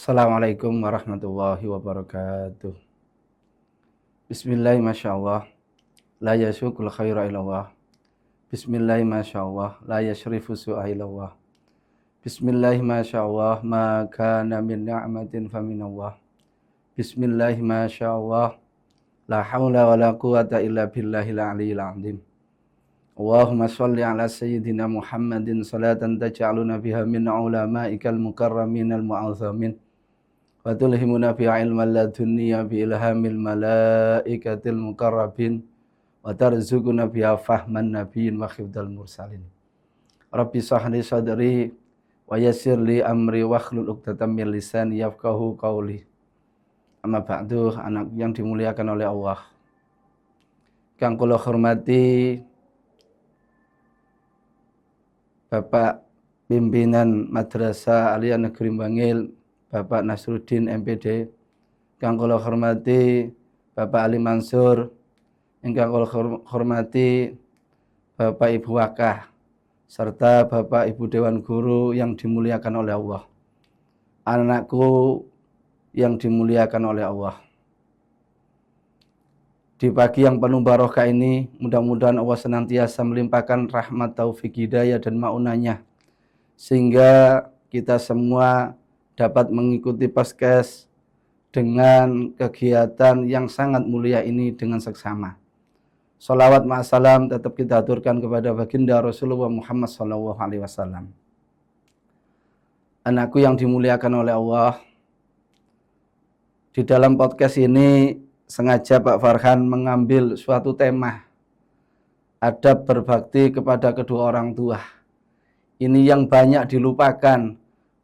Assalamualaikum warahmatullahi wabarakatuh. Bismillah, masyaallah, la yasukul khaira illallah. Bismillah, masyaallah, la yashrifu su'a illallah. Bismillah, masyaallah, ma kana min ni'matin faminallah. Bismillah, masyaallah, la haula wa la quwata illa billahil aliyyil azim. Allahumma sholli ala sayyidina Muhammadin salatan taj'aluna biha min ulama'ikal mukarraminal mu'azzamin. Wa tulhimuna fi ilmal ladunniya bi ilhamil malaikatil muqarrabin wa tarzuquna bi fahman nabiyyin wa khifdal mursalin. Rabbi shrah sadri wa yassir li amri wa hlul 'uqdatam min lisani yafqahu qawli. Amma ba'du, anak yang dimuliakan oleh Allah, kang kula hormati Bapak Pimpinan Madrasah Aliyah Negeri Bangil, Bapak Nasruddin MPD, ingkang kula hormati Bapak Ali Mansur, ingkang kula hormati Bapak Ibu Wakah, serta Bapak Ibu Dewan Guru yang dimuliakan oleh Allah. Anakku yang dimuliakan oleh Allah. Di pagi yang penuh barokah ini, mudah-mudahan Allah senantiasa melimpahkan rahmat, taufik, hidayah dan maunahnya, sehingga kita semua dapat mengikuti podcast dengan kegiatan yang sangat mulia ini dengan seksama. Sholawat ma'asalam tetap kita aturkan kepada baginda Rasulullah Muhammad SAW. Anakku yang dimuliakan oleh Allah, di dalam podcast ini sengaja Pak Farhan mengambil suatu tema adab berbakti kepada kedua orang tua. Ini yang banyak dilupakan,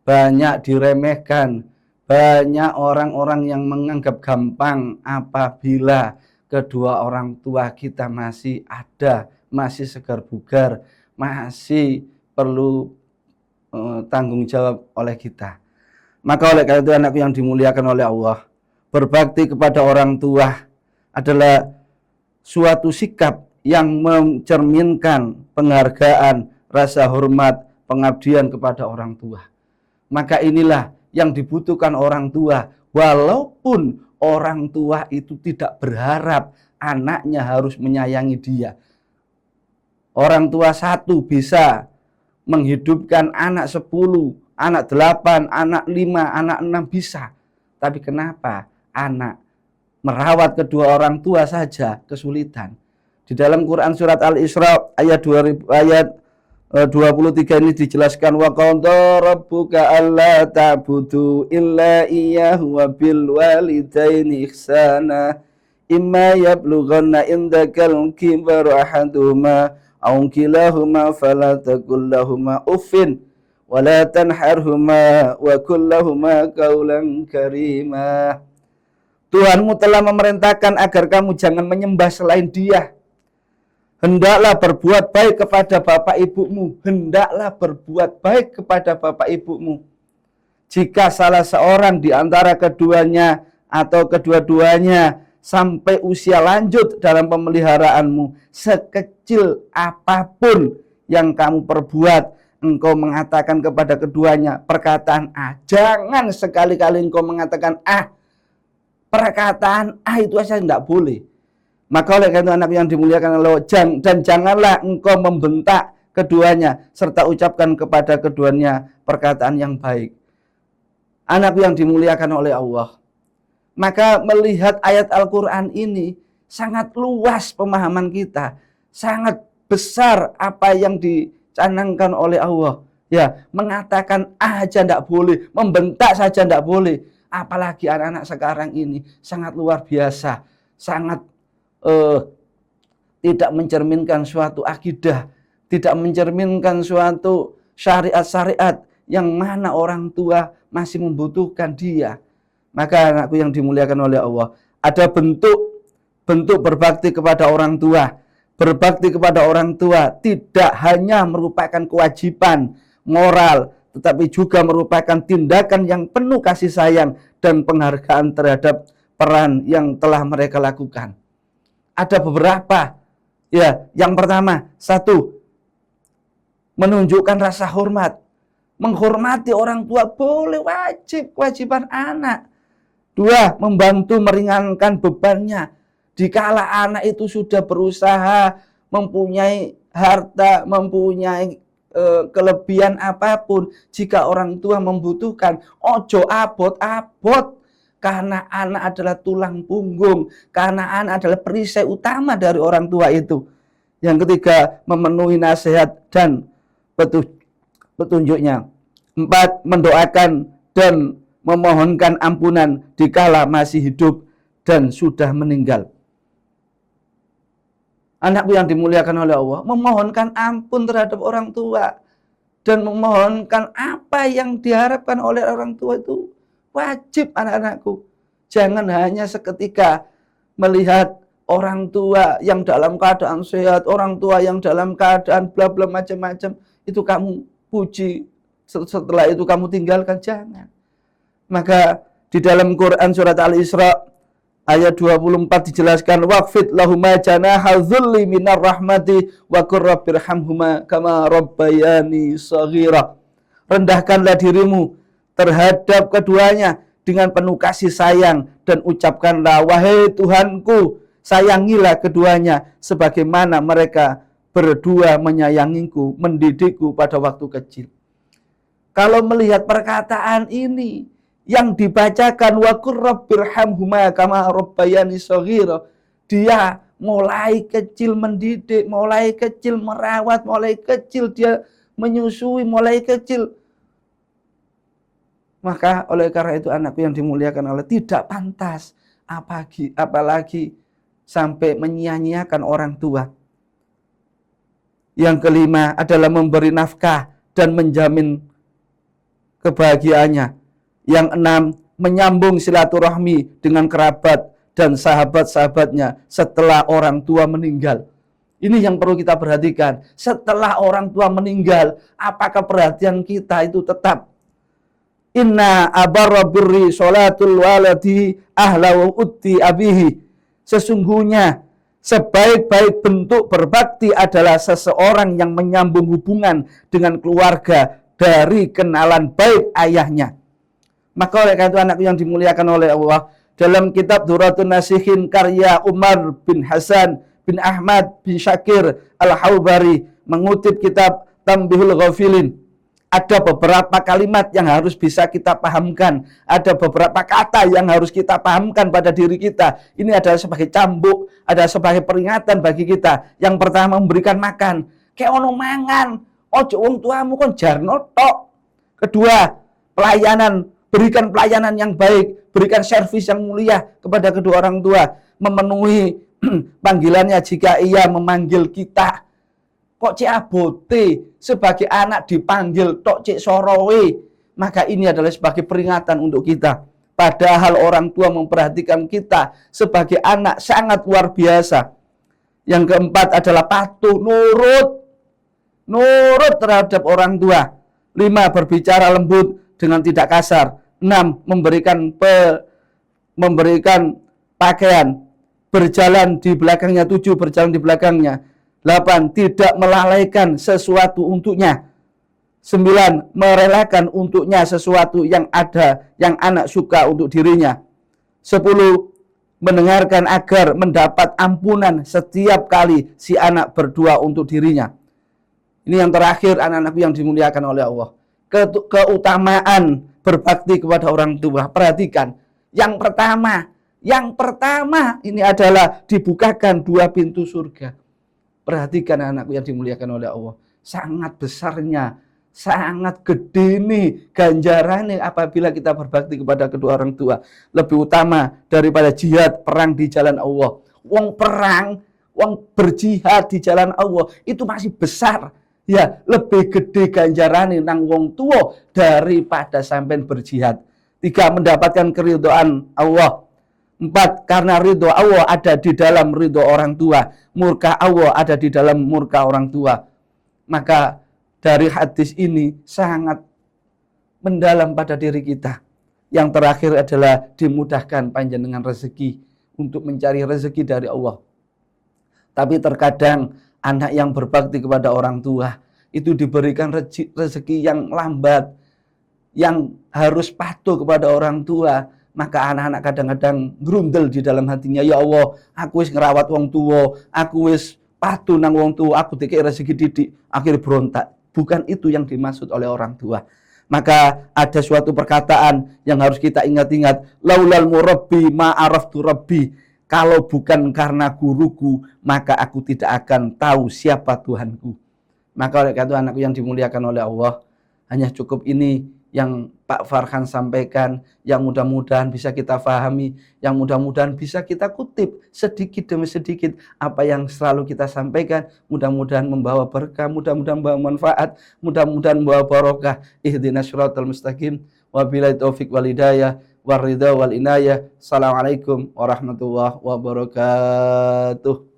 banyak diremehkan, banyak orang-orang yang menganggap gampang apabila kedua orang tua kita masih ada, masih segar bugar, masih perlu tanggung jawab oleh kita. Maka oleh karena itu, anakku yang dimuliakan oleh Allah, berbakti kepada orang tua adalah suatu sikap yang mencerminkan penghargaan, rasa hormat, pengabdian kepada orang tua. Maka inilah yang dibutuhkan orang tua, walaupun orang tua itu tidak berharap anaknya harus menyayangi dia. Orang tua satu bisa menghidupkan anak 10, anak 8, anak 5, anak 6 bisa. Tapi kenapa anak merawat kedua orang tua saja kesulitan? Di dalam Quran surat Al-Isra ayat 23 ini dijelaskan, wa qadara rabbuka alla ta'budu illa iyyahu wa bil walidaini ihsana imma yablughanna indakal kibara ahaduhuma aw kilahuma fala taqul lahumā uffin wa la tanharhumā wa qul lahumā qawlan karīmā. Tuhanmu telah memerintahkan agar kamu jangan menyembah selain Dia. Hendaklah berbuat baik kepada bapak ibumu. Hendaklah berbuat baik kepada bapak ibumu. Jika salah seorang di antara keduanya atau kedua-duanya sampai usia lanjut dalam pemeliharaanmu, sekecil apapun yang kamu perbuat, engkau mengatakan kepada keduanya perkataan A. Jangan sekali-kali engkau mengatakan A. Perkataan A itu saja tidak boleh. Maka oleh karena anak yang dimuliakan Allah, dan janganlah engkau membentak keduanya, serta ucapkan kepada keduanya perkataan yang baik. Anak yang dimuliakan oleh Allah, maka melihat ayat Al-Quran ini sangat luas pemahaman kita, sangat besar apa yang dicanangkan oleh Allah. Ya, mengatakan aja tidak boleh, membentak saja tidak boleh. Apalagi anak-anak sekarang ini sangat luar biasa, sangat tidak mencerminkan suatu akidah, tidak mencerminkan suatu syariat-syariat yang mana orang tua masih membutuhkan dia. Maka anakku yang dimuliakan oleh Allah, ada bentuk berbakti kepada orang tua. Berbakti kepada orang tua tidak hanya merupakan kewajiban moral, tetapi juga merupakan tindakan yang penuh kasih sayang dan penghargaan terhadap peran yang telah mereka lakukan. Ada beberapa. Ya, yang pertama, satu, menunjukkan rasa hormat. menghormati orang tua boleh, wajib, kewajiban anak. 2, membantu meringankan bebannya. Dikala anak itu sudah berusaha, mempunyai harta, mempunyai kelebihan apapun, jika orang tua membutuhkan, ojo abot-abot. Karena anak adalah tulang punggung, karena anak adalah perisai utama dari orang tua itu. Yang ketiga, memenuhi nasihat dan petunjuknya. 4, mendoakan dan memohonkan ampunan dikala masih hidup dan sudah meninggal. Anakku yang dimuliakan oleh Allah, memohonkan ampun terhadap orang tua dan memohonkan apa yang diharapkan oleh orang tua itu wajib, anak-anakku. Jangan hanya seketika melihat orang tua yang dalam keadaan sehat, orang tua yang dalam keadaan bla bla macam-macam, itu kamu puji, setelah itu kamu tinggalkan, jangan. Maka di dalam Quran surat Al-Isra ayat 24 dijelaskan, waqfid lahuma janaha dzulli minar rahmati wa qur rabbirhamhuma kama rabbayani shaghira. Rendahkanlah dirimu terhadap keduanya dengan penuh kasih sayang dan ucapkanlah, wahai Tuhanku, sayangilah keduanya sebagaimana mereka berdua menyayangiku, mendidikku pada waktu kecil. Kalau melihat perkataan ini yang dibacakan, wa qur rabbirhamhuma kama rabbayani shaghira, dia mulai kecil mendidik, mulai kecil merawat, mulai kecil dia menyusui, mulai kecil. Maka oleh karena itu, anakku yang dimuliakan Allah, tidak pantas apalagi sampai menyia-nyiakan orang tua. Yang kelima adalah memberi nafkah dan menjamin kebahagiaannya. Yang 6, menyambung silaturahmi dengan kerabat dan sahabat-sahabatnya setelah orang tua meninggal. Ini yang perlu kita perhatikan. Setelah orang tua meninggal, apakah perhatian kita itu tetap? Inna abarra birri sholatul waladi ahla wa utti abihi. Sesungguhnya sebaik-baik bentuk berbakti adalah seseorang yang menyambung hubungan dengan keluarga dari kenalan baik ayahnya. Maka oleh karena itu, anakku yang dimuliakan oleh Allah, dalam kitab Duratun Nasihin karya Umar bin Hasan bin Ahmad bin Syakir Al-Haubari mengutip kitab Tambihul Ghafilin, ada beberapa kalimat yang harus bisa kita pahamkan. Ada beberapa kata yang harus kita pahamkan pada diri kita. Ini adalah sebagai cambuk, ada sebagai peringatan bagi kita. Yang pertama, memberikan makan. Kayak ono mangan, ojo wong tuamu kon jarno tok. Kedua, pelayanan. Berikan pelayanan yang baik, berikan servis yang mulia kepada kedua orang tua. Memenuhi panggilannya jika ia memanggil kita. Kok cek abote sebagai anak dipanggil tok cek sorowe, maka ini adalah sebagai peringatan untuk kita. Padahal orang tua memperhatikan kita sebagai anak sangat luar biasa. Yang keempat adalah patuh, nurut terhadap orang tua. 5, berbicara lembut dengan tidak kasar. 6, memberikan pakaian, berjalan di belakangnya. 7, berjalan di belakangnya. 8, tidak melalaikan sesuatu untuknya. 9, merelakan untuknya sesuatu yang anak suka untuk dirinya. 10, mendengarkan agar mendapat ampunan setiap kali si anak berdoa untuk dirinya. Ini yang terakhir, anak-anakku yang dimuliakan oleh Allah. Keutamaan berbakti kepada orang tua. Perhatikan, yang pertama ini adalah dibukakan 2 pintu surga. Perhatikan, anakku yang dimuliakan oleh Allah. Sangat besarnya, sangat gede nih ganjarannya apabila kita berbakti kepada kedua orang tua. Lebih utama daripada jihad, perang di jalan Allah. Wong berjihad di jalan Allah itu masih besar. Ya, lebih gede ganjarannya nang wong tua daripada sampean berjihad. 3, mendapatkan keridhaan Allah. 4, karena ridho Allah ada di dalam ridho orang tua. Murka Allah ada di dalam murka orang tua. Maka dari hadis ini sangat mendalam pada diri kita. Yang terakhir adalah dimudahkan panjenengan rezeki untuk mencari rezeki dari Allah. Tapi terkadang anak yang berbakti kepada orang tua itu diberikan rezeki yang lambat, yang harus patuh kepada orang tua, maka anak-anak kadang-kadang grundel di dalam hatinya, ya Allah, aku wis ngerawat wong tua, aku wis patuh nang wong tua, aku dikei rezeki didik, akhirnya berontak. Bukan itu yang dimaksud oleh orang tua. Maka ada suatu perkataan yang harus kita ingat-ingat, laulal murabbi ma araftu rabbi. Kalau bukan karena guruku, maka aku tidak akan tahu siapa Tuhanku. Maka oleh karena itu anakku yang dimuliakan oleh Allah, hanya cukup ini yang Pak Farhan sampaikan, yang mudah-mudahan bisa kita pahami, yang mudah-mudahan bisa kita kutip sedikit demi sedikit apa yang selalu kita sampaikan, mudah-mudahan membawa berkah, mudah-mudahan membawa manfaat, mudah-mudahan membawa barokah. Ihdinas siratal mustaqim, wabillahi taufik wal hidayah, waridha wal inayah. Assalamualaikum warahmatullahi wabarakatuh.